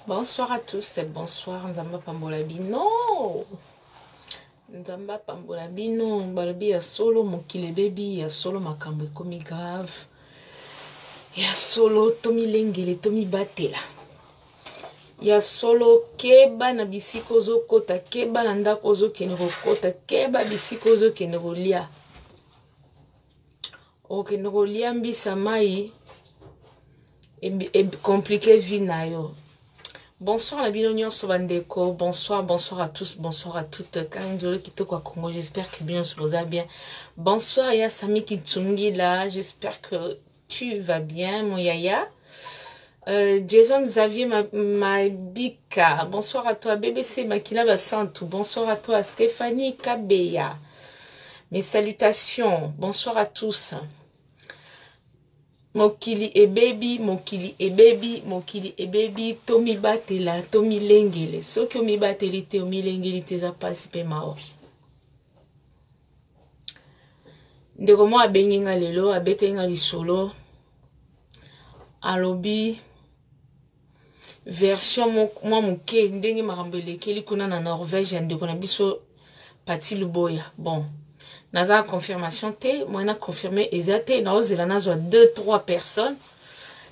Bonsoir à tous et bonsoir. Nzamba Pambola Bino. Nzamba Pambola Bino. Balabi ya solo mokile baby ya solo makambo komi grave. Ya solo tomi lengele tomi batela. Ya solo keba na bisiko zo kota keba na ndako zo kenero kota keba bisiko zo kenero lia. O kenero lia mbisa mai e compliqué vie na yo. Bonsoir la Bilonion Sobandeko, bonsoir à tous, bonsoir à toutes. Kanjolo Kitoko Congo, j'espère que bien se va bien. Bonsoir Yasami Kitsungi là, j'espère que tu vas bien mon yaya. Jason Xavier Mabika, bonsoir à toi BBC Makila Basantou, bonsoir à toi Stéphanie Kabeya. Mes salutations, bonsoir à tous. Mokili et baby, Mokili et baby, Mokili et baby, Tomi Batela, Tomi Lengele. So que mi batelite o mi lengele te za pasi pe mao. Ndeko mo abengi nga lelo, abete nga li solo. Alobi version moi muke ndenge marambele keli kuna na Norvège ndeko na biso Pati Luboya. Bon. Naza confirmation te, moi na confirmé ezate na ozela nazo 2-3 personnes.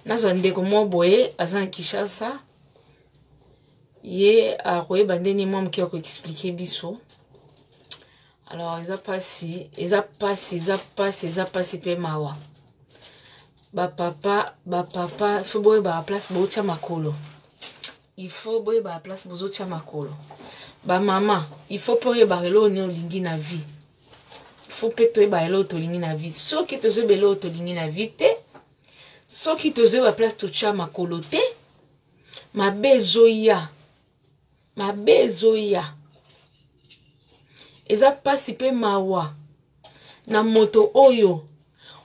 Nazo ndeko mo boye azan Kishasa. Ye a roye bandeni moi mki ko expliquer biso. Alors eza passé pe mawa. Ba papa faut boye ba place bo tia makolo. Il faut boye ba place bozo tia makolo. Ba maman, il faut boye ba relo ne olingi na vie. Faut peut-être ba elo tolingi na vie. So ki tozo belo tolingi na vie te. So ki tozo ba place to tia makolo te. Ma bezoya. Eza pasi pe mawa. Na moto oyo.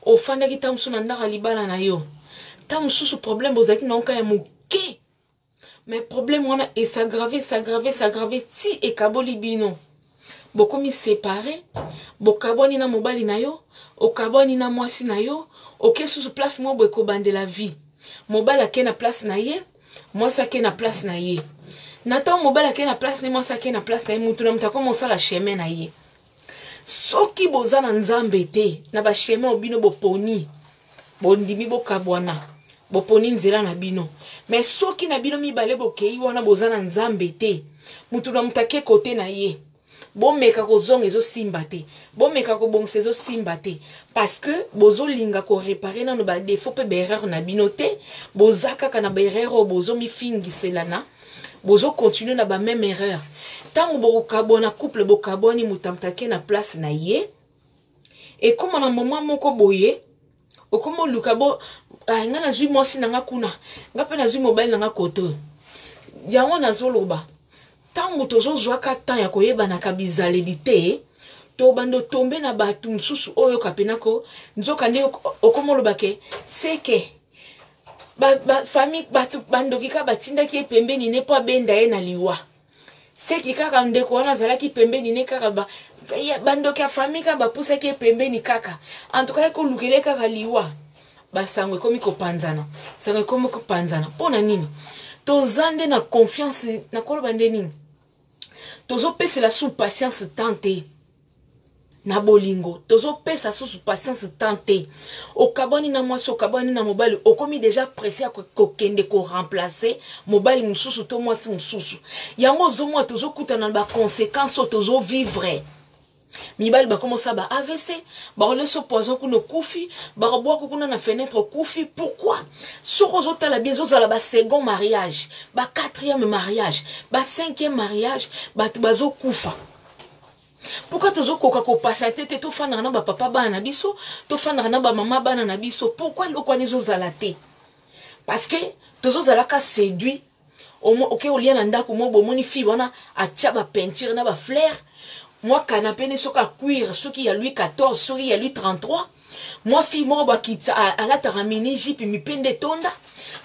Ofanda ki tamusu na ndaka libala na yo. Tamusu problème bozaki na onka ya muke. Mais problème wana et s'aggraver ti e kaboli bino. Boko mi séparé. Bokaboni na mobali na yo. Okaboni na mwasi na yo. Oke sous place mo boko bande la vie. Mobali ake na place na ye. Mwasi ake na place na ye. Natan mobali ake na place na ye. Mwasi ake na place na ye. Mutu na mutako mosala chemin na ye. Soki boza na nzambe te. Na ba chemin obino boponi. Bondimi bokabwana. Boponi nzela na bino. Mais soki na bino mibale bokei wana boza na nzambe te. Mutu na mutake kote na ye. Bomeka ko zonga ezo simba te. Bomeka ko bongse ezo simba te. Parce que bozo linga ko réparer na no ba défaut pe berreur na bino te. Bozaka ka na berreur bozo mi fingiselana. Bozo continuer na ba même erreur. Tango bokabona couple bokaboni mutamtake na place na ye. Et comme na moment moko boye, okomo lukabo nga na zui mosi na nga kuna. Nga pe na zui mobile na nga koto. Yango na zoloba. Tango tozo zwaka tan ya koyeba na kabizalelite to bando tombe na batu msusu oyo kapenako nzoka nde okomolobake seke famille batu bando kika batinda ki pembeni ne pa benda ye na liwa seki kaka ndeko wana zalaki pembeni ne kaka bando ka famille ka bapusa ki pembeni kaka en tout cas ko lukele kaka liwa basangwe komi ko panzana sangwe komi ko panzana pona nini tozande na confiance na koloba nde nini tozo pesa la sous patience tante na bolingo tozo pesa sous patience tante okaboni na mwasi okaboni na mobali okomi déjà pressé ko kende ko remplacer mobali mususu to mwasi mususu yango zo mwa tozo kuta na ba conséquences tozo vivre mibali ba commencer ba AVC ba leso poison kuno kufi ba boa kuna na fenêtre kufi pourquoi soko zota la bien zozala ba second mariage ba quatrième mariage ba cinquième mariage ba bazo kufa pourquoi tozo koka ko patienter te to fana na ba papa bana biso to fana na ba mama bana na biso pourquoi lokwane zozala te parce que tozo zala ka séduit OK au lien na ndako mo bomoni fi wana atia ba peinture na ba fleurs. Moi, canapé ne soka cuir, ceux qui a lui 14, ceux qui a lui 33. Moi, fille, moi, à la taramini, j'y puis mi pende tonda.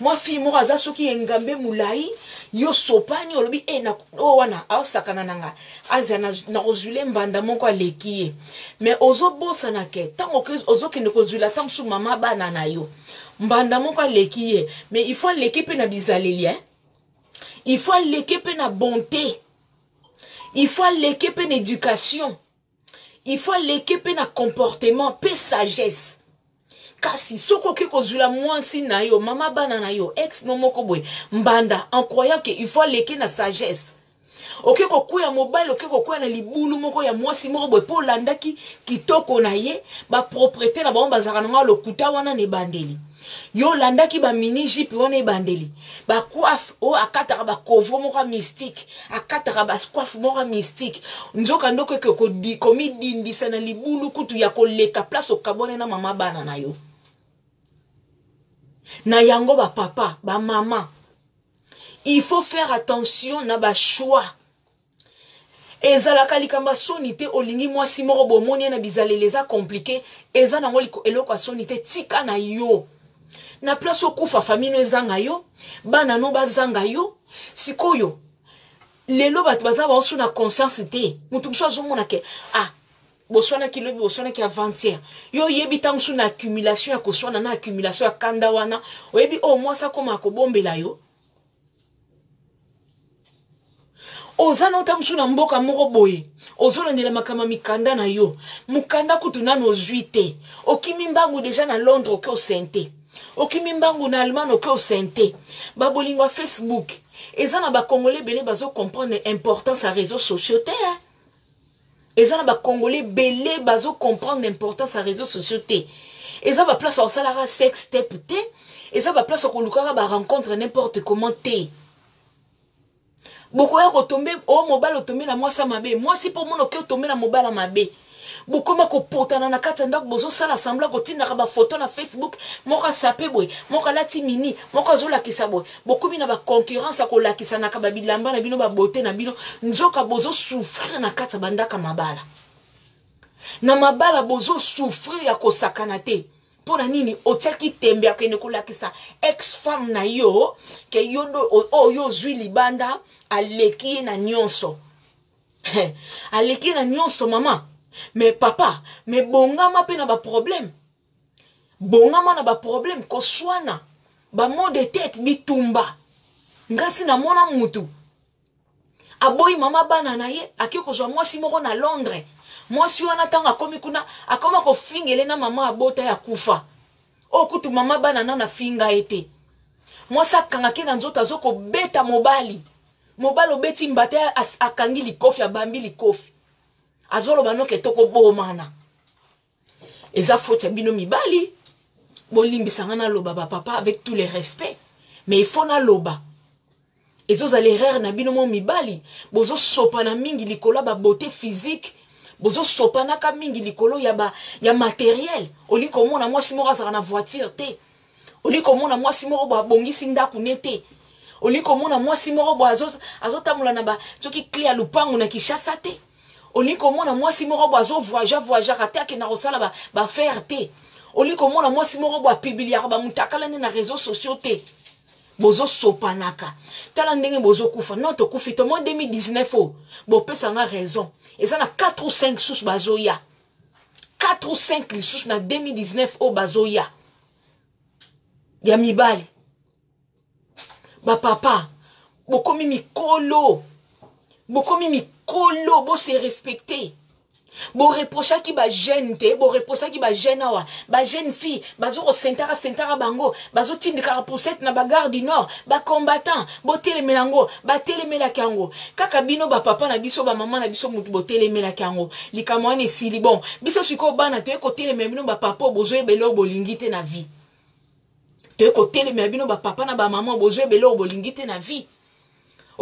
moi fille moko aza soki engambe mulai yo sopani olobi na wana aosakana nanga aza na kozwile mbanda moko aleki ye mais ozobosana ke tango ozokende kozwila ta mosusu mama bana na yo mbanda moko aleki ye mais il faut aleki mpe na bizaleli il faut aleki mpe na bonté il faut aleki mpe na éducation il faut aleki mpe na comportement mpe sagesse kasi soko ke kozula mwasi na yo mama bana na yo ex no moko boy mbanda en croyant que il faut leke na sagesse oke kokuya mobile oke kokuya na libulu moko ya mwasi moko boy po landaki kitoko na ye ba propriété na bango bazaka nga lokuta wana ne bandeli yo landaki ba mini jupe wana e bandeli ba coiffe o akataka ba couvre moko mystique akataka ba coiffe moko mystique nzoka ndoko ke komi dindisa na libulu kutu ya koleka place okabone na mama bana na yo na yango ba papa, ba maman. Il faut faire attention na ba choix. Ezalaka likamba sonite olingi mwasi moko bomoni na bizaleleza compliqué, eza nango eloko sonite tika na yo. Na place okufa famille no ezanga yo, bana no bazanga yo, sikoyo. Lelo bat baza ba osu na conscience te. Mutu mso azomona ke boswana kilobi boswana ki avant-hier yo yebi tamsu na accumulation ya koswana na accumulation ya kanda wana oyebi mwasa koma kobombela yo ozana tamsu na mboka moko boye ozona ndela makama mikanda na yo mukanda kutuna no juite okimi mbangu deja na Londres oke osente okimi mbangu na Allemagne oke osente babolingwa Facebook ezana ba congolais belé bazo comprendre l'importance à réseaux sociaux te et ça na congolais belé bazo comprendre l'importance à réseaux sociaux té et ça va place au salara sex step té et ça va place au lukaka ba rencontre n'importe comment té beaucoup ya retomber au mobile otomber na moi ça mabe moi si pour mon ok tomber na mobile à mabe beaucoup ma ko potana na kata ndako bozo sala sembla ko tinda ba photo na Facebook moka sapé boy moka lati mini moka zola kisa boy beaucoup bina ba concurrence ko la kisa na ka ba bilamba na bino ba beauté na bino nzoka bozo souffrir na kata bandaka mabala na mabala bozo souffrir ya ko sakana te pona nini otiaki tembe akene ko la kisa ex femme na yo ke yondo yo zwi libanda aleki na nyonso aleki na nyonso mama. Mais papa, mais bongama pe na ba problème. Bongama na ba problème ko swana. Ba mot de tête bitumba. Ngasi na mona mutu. Aboyi mama bana na ye akiko zo mwasi moko na Londres. Mwasi wana tanga komi kuna akoma ko fingele na mama abota ya kufa. Okutu mama bana na finga ete. Mwasa kanga ke na nzota zoko beta mobali. Mobali obeti mbate akangi likofi abambi likofi. Azolo bano ke toko bomana. Eza faute ya bino mibali. Bolimbi sangana loba ba papa avec tous les respects. Mais il faut na loba. Ezo za l'erreur na bino mo mibali. Bozo sopana mingi likolo ba beauté physique. Bozo sopana ka mingi likolo ya matériel. Oli komona mwasi moko azaka na voiture te. Oli komona mwasi moko ba bongisi ndaku nete. Oli komona mwasi moko bo azotamula na ba soki clé lupangu na Kishasa te. Oli komona mwasi moko bo voyager atake na rosala ba faire te. Oli komona mwasi moko bo publier ba mutakala na réseaux sociaux te. Bozo sopanaka. Tala ndenge bozo kufa. Non to kufi to mo 2019 bo pesa nga raison. Et ça na 4 ou 5 sous bazoya. 4 ou 5 sous na 2019 bazoya. Ya mibali. Ba papa. Bokomi mikolo. Bokomi mikolo bo se respecter. Bo reprocha ki ba jeune te, bo reprocha ki ba jeune awa, ba jeune fille, bazo ko sentara bango, bazo tindika poussette na bagarre du nord, ba combattant, bo telemelango, ba telemela kango. Kaka bino ba papa na biso ba maman na biso mutu bo telemela kango. Likamwane sili bon. Biso siko bana te ko telemela bino ba papa bozo ebelo bolingite na vie. Te ko telemela bino ba papa na ba maman bozo ebelo bolingite na vie.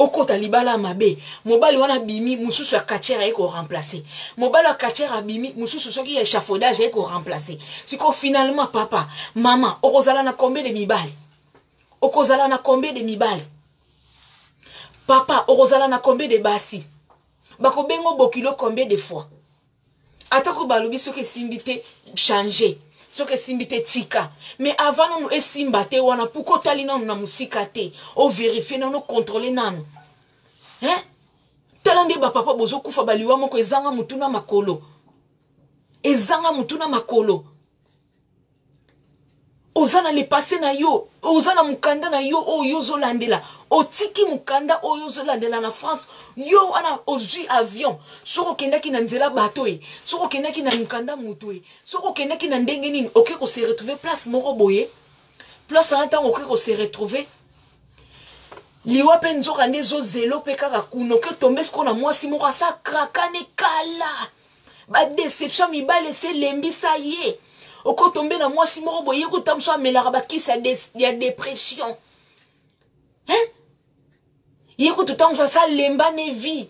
Okota libala mabe mobali wana bimi mususu ya kachera eko remplacer mobali ya kachera bimi mususu soki ya échafaudage eko remplacer siko finalement papa maman okozala na combien de mibali okozala na combien de mibali papa okozala na combien de basi bako bengo bokilo combien de fois atako balobi soki simbité changer soki esimbi te tika mais avant nanu esimba te wana puko otali nanu na mosika te overifie nanu contrôle nanu tala nde bapapa bozokufa baliwa moko ezanga mutu na makolo ezanga mutu na makolo ozana le passé na yo ozana mukanda na yo oyo ozolandela otiki mukanda oyo ozolandela na France yo ana ozwi avion soko kendaki na nzela bato soko kendaki na mukanda mutu soko kendaki na ndenge nini ko se retrouver place moko boye place en temps ko se retrouver liwa pe nzoka nde zelo pe kaka kuno ke tombe sko na mwasi moko asa krakane kala ba déception mibale se lembisa ye oko tombe na mwasi moko boye kutamso amelaka bakisa ya dépression ye kutamso sa lemba ne vie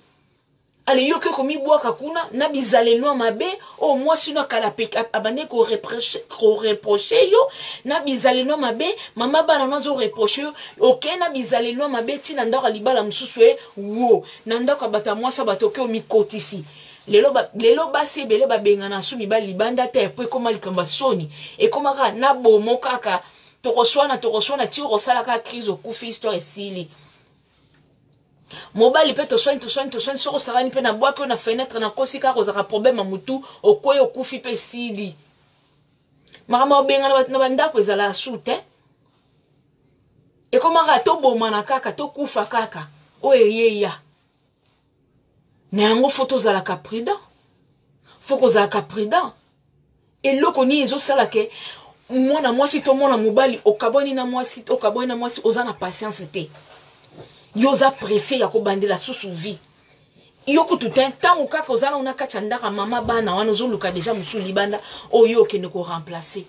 ale yo ke komi bwaka kuna na bizaleno mabe o mwasi no kala pe abande ko reprocher yo na bizaleno mabe mama bana nazo reprocher yo OK na bizaleno mabe tina ndaka libala mususu wo na ndaka bata mwasa batoke o mikotisi lelo basi bele babenga na sumi ba libanda te po koma likamba soni e koma ka na bomo kaka tokoswana ti rosala ka crise okufi histoire esili mobali pe toswani soko sarani pe na bwaki na fenêtre na kosi ka kozaka problème mutu okoyo okufi pe sili makama obenga na bandako ezala sute e koma ka to bomana kaka to kufa kaka oyeya na yango faut tozalaka prudent faut kozalaka prudent eloko ni ezosala ke mwana mwasi to mwana mobali okaboni na mwasi oza na patience te yo za pressé ya kobandela susu vie yo kutu tango kaka ozala una kati ndaka mama bana wana ozoluka deja musu libanda oyo okende ko remplacer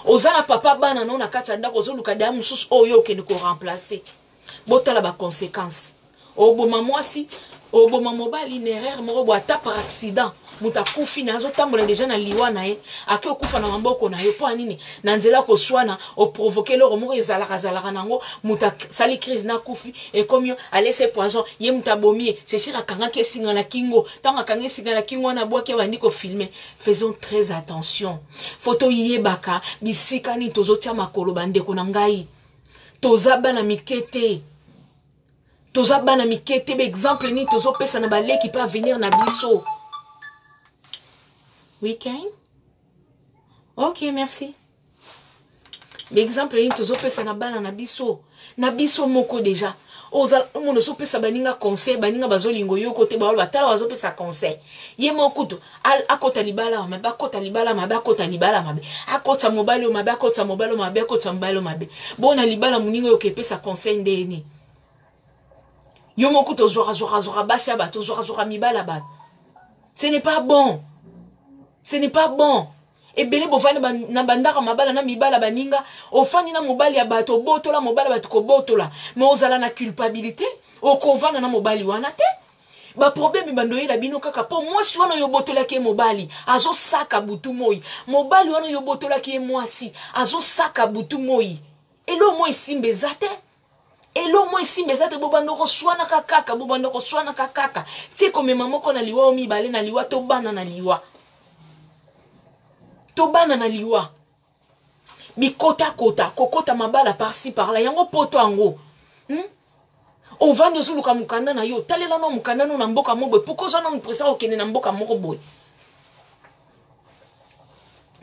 ozala papa bana na kati ndaka ozoluka deja mususu oyo okende ko remplacer botala ba conséquences oboma mwasi oboma mobali une erreur moko bo ata par accident muta kufi na azotambola deja na liwa na ye ake okufa na maboko na yo po anini na nzela ko swana o provoquer le moko ezalaka nango muta sali crise na kufi et comme yo laisser poison ye muta bomie c'est sûr akanga ke singa na kingo tanga kanga singa na kingo na boaki bandi ko filmer faisons très attention photo yebaka bisika ni tozotia makolo bande ko na ngai tozaba na mikete tozaba na mikete be exemple ni tozo pesa na balé qui peut venir na biso. Oui, Karine? Ok, merci. L'exemple ni tozo pesa na bana na biso moko déjà. Oza mono so pesa baninga conseil baninga bazolingo yo côté ba batala bazo pesa conseil. Ye mokuto akota libala mabe akota libala mabe akota libala mabe akota mobile mabe akota mobile mabe akota mobile mabe. Bona libala muninga yo ke pesa conseil ndeni. Yo mokuto zora basi abato zora mibala bat. Ce n'est pas bon. Ce n'est pas bon. Et belé bofani na bandaka mabala na mibala baninga ofani na mobali ya bato botola mobali bato ko botola mais ozala na culpabilité okovana na mobali wana te ba problème bandoye la bino kaka po mwasi wana yo botola ke mobali azo saka butu moi mobali wana yo botola ke mwasi azo saka butu moi elo moi simbezate elo moi simbezate bobando ko swana kaka bobando ko swana kaka ti ko mema moko na liwa omi bale na liwa to bana na liwa tobana na liwa bikota kokota mabala par-ci par-là yango poto ango ovando zuluka mukanda na yo talela no mukanda no na mboka moko pourquoi ça non pressa okene na mboka moko boy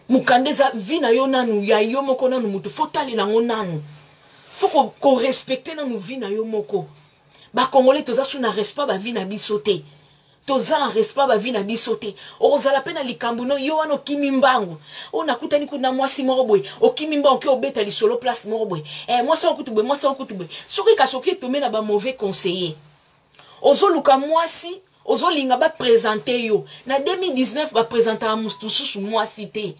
mukanda za vi na yo nanu ya yo moko nanu mutu faut talela ngo nanu faut ko respecter nanu vi na yo moko ba congolais toza su na respect ba vi na bisote toza na respect ba vi na bisote ozala pena likambu no yo wana okimimbangu ona kutani kuna mwasi moko boy okimimbangu ke obeta li solo place moko boy mwasi okutubwe soki kasoki tombe na ba mauvais conseiller ozoluka mwasi ozolinga ba présenter yo na 2019 ba présenter amustu susu mwasi te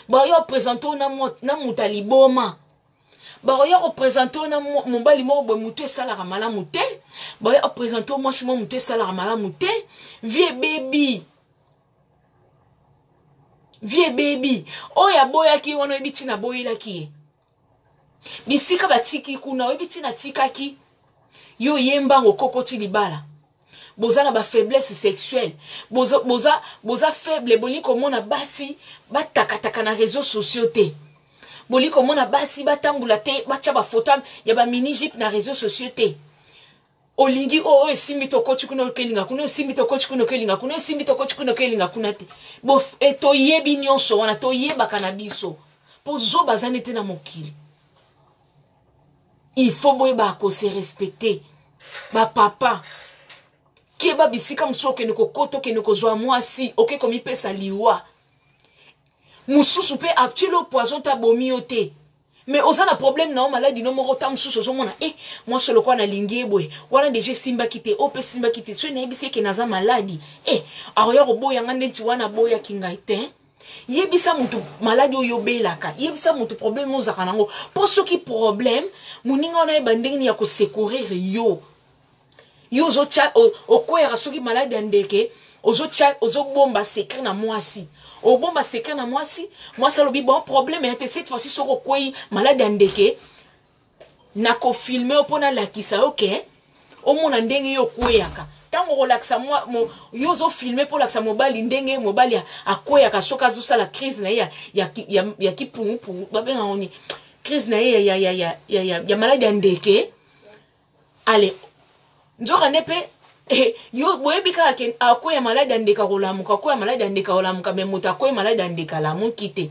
ba yo présenter na mutaliboma ba yo représenter na mobali moko boy mutu esala malamu te ba yo représenter mwasi moko mutu esala malamu te vie baby oya boya ki wana ebiti na boyila ki bisika batiki kuna ebiti na tikaki yo yemba ngokokoti libala boza na ba faiblesse sexuelle, boza faible, boli komona basi batakataka na réseaux sociaux te. Boli komona basi batambula te, batia ba photo ya ba mini jeep na réseaux sociaux te. Olingi o esimbi toko chikuno kelinga kuna esimbi toko chikuno kelinga kuna esimbi toko chikuno kelinga kuna te. Bof eto yebi nyonso wana to yeba kanabiso. Pozo bazane te na mokili. Il faut boyeba ko se respecter. Ba papa keba bisika mso ke noko koto ke noko zwa mwasi oke komi pesa liwa. Mususu pe actuellement poison ta bomi ote. Mais oza na problème na o maladie no moko ta mususu ozo mona moi solo kwa na lingi boy wana déjà simba kite o pe simba kite so na yebisi ke naza maladie aroya ko boya ngande ti wana boya kinga ite yebisa mutu maladie oyo belaka yebisa mutu problème ozaka nango po soki problème muninga na yeba ndenge ya ko secourir yo zo chat okwera soki maladie andeke ozo chat ozo bomba secret na mwasi o bomba secret na mwasi alobi bon problème et cette fois-ci soko kwei malade andeke na ko filmer opona lakisa ok o mona ndenge yo kweyaka tango relaxa yo zo filmer pour lakisa mobali ndenge mobali akweyaka soka zo sala crise na ya kipungu babenga oni crise na ya malade andeke allez nzoka nepe yo boyebika ke akoya malade andeka kolamuka akoya malade andeka kolamuka mais moto akoya malade andeka lamuki te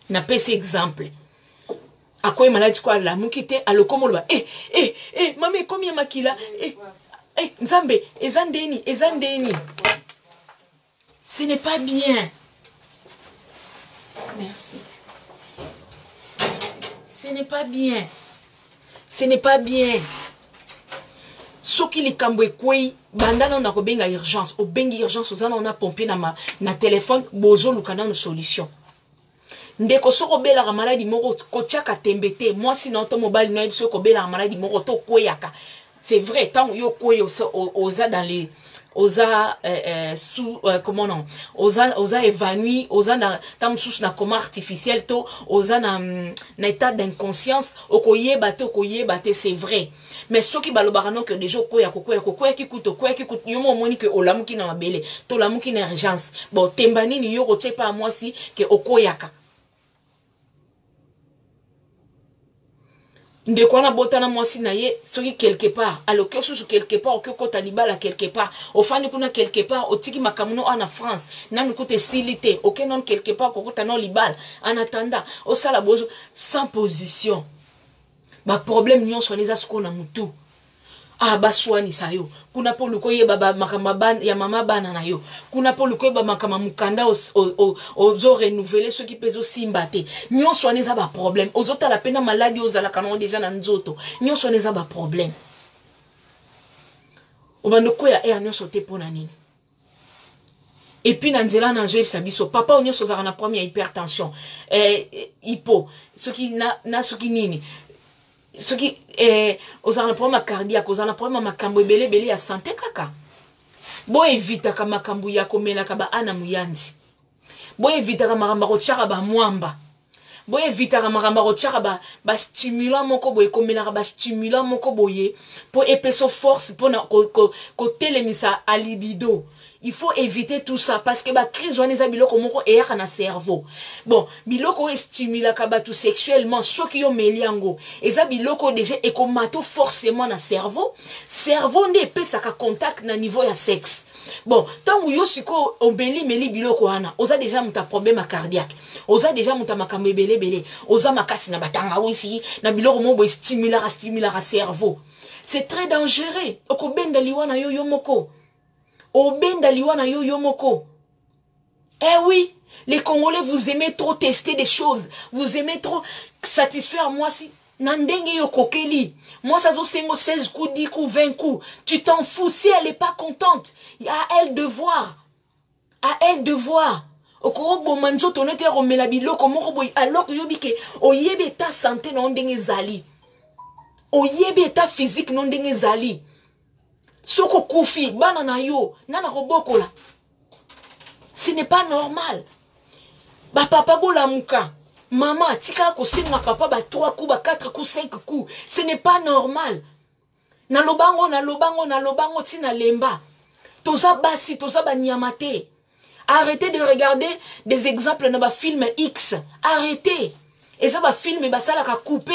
na pese exemple akoya malade kwa lamuki te alokomolwa mama komi ya makila nzambe ezandeni ce n'est pas bien. Merci. Ce n'est pas bien. Ce n'est pas bien. Soki likambo ekwei bandana na ko benga urgence o bengi urgence ozana on a pompé na téléphone bozo lukana no solution ndeko soko bela ka maladi moko ko tiaka tembete moi sinon to mobile na biso ko bela ka maladi moko to kweyaka c'est vrai tant yo kwey oza dans les oza sous comment non oza évanoui oza na tam sous na coma artificiel to oza na état d'inconscience okoyeba te c'est vrai. Mais ceux qui balobara non que déjà koya ki kuto yo mo moni que olamuki na mabele to lamuki na urgence bon tembani ni yo roche pa moi si que okoyaka ndeko na botana moi si na ye soki quelque part alors que sous quelque part que kota libala quelque part ofani kuna quelque part otiki makamuno en France nanu kote silité aucun non quelque part kota non libala en attendant au sala bozo sans position. Ba problème nyonso neza skona mutu baswani sayo kuna po luko ye baba makama ban ya mama bana na yo kuna po luko ba makama mukanda ozo renouveler ceux qui peso simbate nyonso neza ba problème ozota la pena maladie ozala kana déjà na nzoto nyonso neza ba problème obandoko ya nyonso te pona nini. Et puis dans nzela na nzo biso papa nyonso zaka na première hypertension hypo soki na soki nini soki ozana problème cardiaque ozana problème makambo belé ya santé kaka bo evita ka makambo ya komela ka ba ana muyandi bo evita ka makambo ko tshaka ba mwamba bo evita ka makambo ko tshaka ba stimulant moko bo ekomela ka ba stimulant moko boye po epeso force po na ko telemisa a libido. Il faut éviter tout ça parce que ba crise wana eza biloko moko eyaka na cerveau. Bon, biloko stimula kabatu sexuellement soki yo meliango. Eza biloko déjà ekomato forcément na cerveau. Cerveau nde pesaka contact na niveau ya sexe. Bon, tant yo siko obeli meli biloko wana, oza déjà muta problème cardiaque. Oza déjà muta makambo ebele. Oza makasi na batanga wisi na biloko moko stimula cerveau. C'est très dangereux. Okobenda liwana yo moko. Obenda liwana yo moko. Eh oui, les Congolais, vous aimez trop tester des choses. Vous aimez trop satisfaire moi si. Nandenge yo kokeli. Moi ça zo sengo 16 coups, 10 coups, 20 coups. Tu t'en fous si elle est pas contente. À elle de voir. À elle de voir. Okoro bo manjo tonete romela biloko moko boy alors que yo bike oyebe ta santé non ndenge zali. Oyebe ta physique non ndenge zali. Soko kufi bana na yo nana robokola. Ce n'est pas normal. Ba papa bola muka. Maman tika ko singa papa ba 3 coups ba 4 coups 5 coups. Ce n'est pas normal. Na lobango tina lemba. Toza basi, toza banyamate. Arrêtez de regarder des exemples dans ma film X. Arrêtez. Et ça va filmer, bah ça là couper,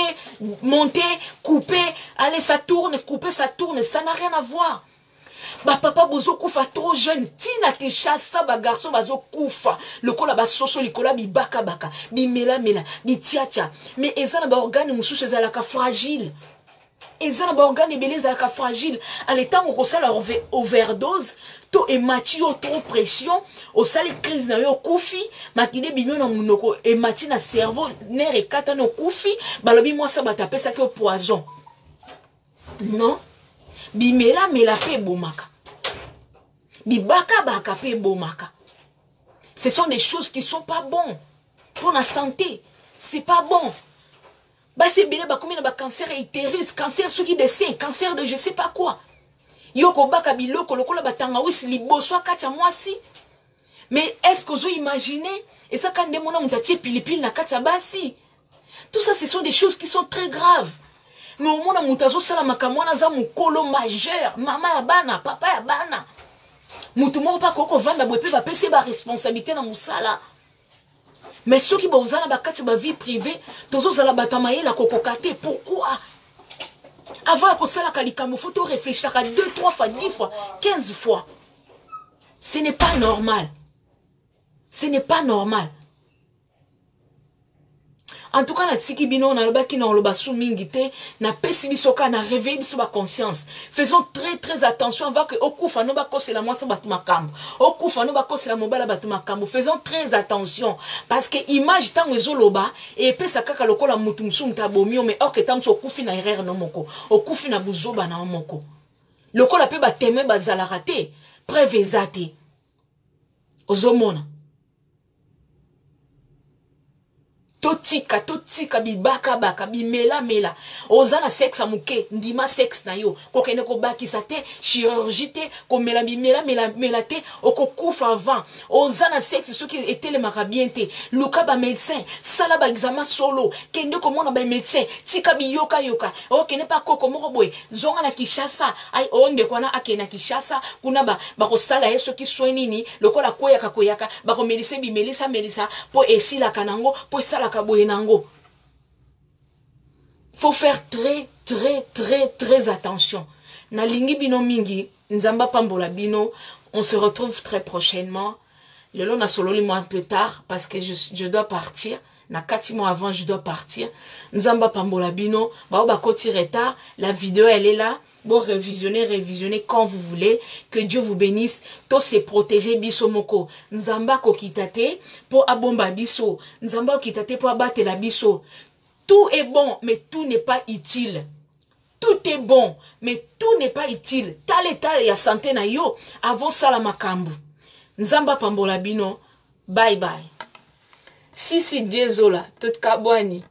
monter, couper, allez ça tourne, couper, ça tourne, ça n'a rien à voir. Bah papa bozo koufa trop jeune, tina te chassa ba garçon bazo koufa, le kola ba soso le kola bi baka baka, bi mela mela, bi tia tia. Mais ezana ba organe mususu ezalaka fragile. Ezana ba organe belé ezalaka fragile. À l'état où ça la overdose, to et matio trop pression, au sali crise na yo koufi, makide bimyo na munoko et mati na cerveau, nerf et kata no koufi, balobi moi ça ba taper ça que poison. Non. Bimela mela pe bomaka. Bibaka baka pe bomaka. Ce sont des choses qui sont pas bonnes pour la santé. C'est pas bon. Bah c'est bien bah combien de cancer utérus, cancer ceux qui descendent, cancer de je sais pas quoi. Yoko baka biloko lokola batanga wis liboso katia mwasi. Mais est-ce que vous imaginez et ça quand demona mutatie pilipili na katia basi. Tout ça ce sont des choses qui sont très graves. Mais au moins mutazo sala makamwana za mukolo majeur, mama ya bana, papa ya bana. Mutu moko pa koko vanda bwepe va pese ba responsabilité na musala. Mais ceux qui bozala ba kati ba vie privée, tozo zala batamaye la kokokate, pourquoi? Avant que ça la kalikambo, faut réfléchir à 2, 3 fois, 10 fois, 15 fois. Ce n'est pas normal. Ce n'est pas normal. En tout cas, na tiki bino na loba ki na loba sou mingite, na pesi bisoka na réveiller biso ba conscience. Faisons très attention avant que okufa no ba kosela mwasa batu makambo. Okufa no ba kosela mobala batu makambo. Faisons très attention parce que image tango ezoloba et pesa kaka lokola mutu musu mutabomio mais or que tamso okufi na erreur no moko. Okufi na buzoba na moko. Lokola pe ba teme ba zalarate, preuve ezate. Ozomona. Totika bibaka baka bimela mela ozana sexe amuke ndima sexe na yo kokene ko bakisa te chirurgie te ko mela bimela mela te okokufa avant ozana sexe ceux qui étaient les marabien te luka ba médecin sala ba examen solo kende ko mona ba médecin tika biyoka yoka okene pa koko moko boy zonga na Kishasa ai onde kwana akena Kishasa kuna ba ko sala yeso ki soinini lokola koyaka ba ko melisa bimelisa melisa po esila kanango po sala faut faire très attention. Na lingi bino mingi, nzamba pambola bino, on se retrouve très prochainement. Le long na solo moi un peu tard parce que je dois partir. Na 4 mois avant je dois partir. Nzamba pambola bino, ba koti retard, la vidéo elle est là. Bon, révisionner quand vous voulez. Que Dieu vous bénisse. Tous se protéger biso moko. Nzamba ko kitate pour abomba biso. Nzamba ko kitate pour abattre la biso. Tout est bon, mais tout n'est pas utile. Tout est bon, mais tout n'est pas utile. Tal état ya santé na yo. Avant ça la makambu. Nzamba pambola bino. Bye bye. Si désolé. Tout kabwani.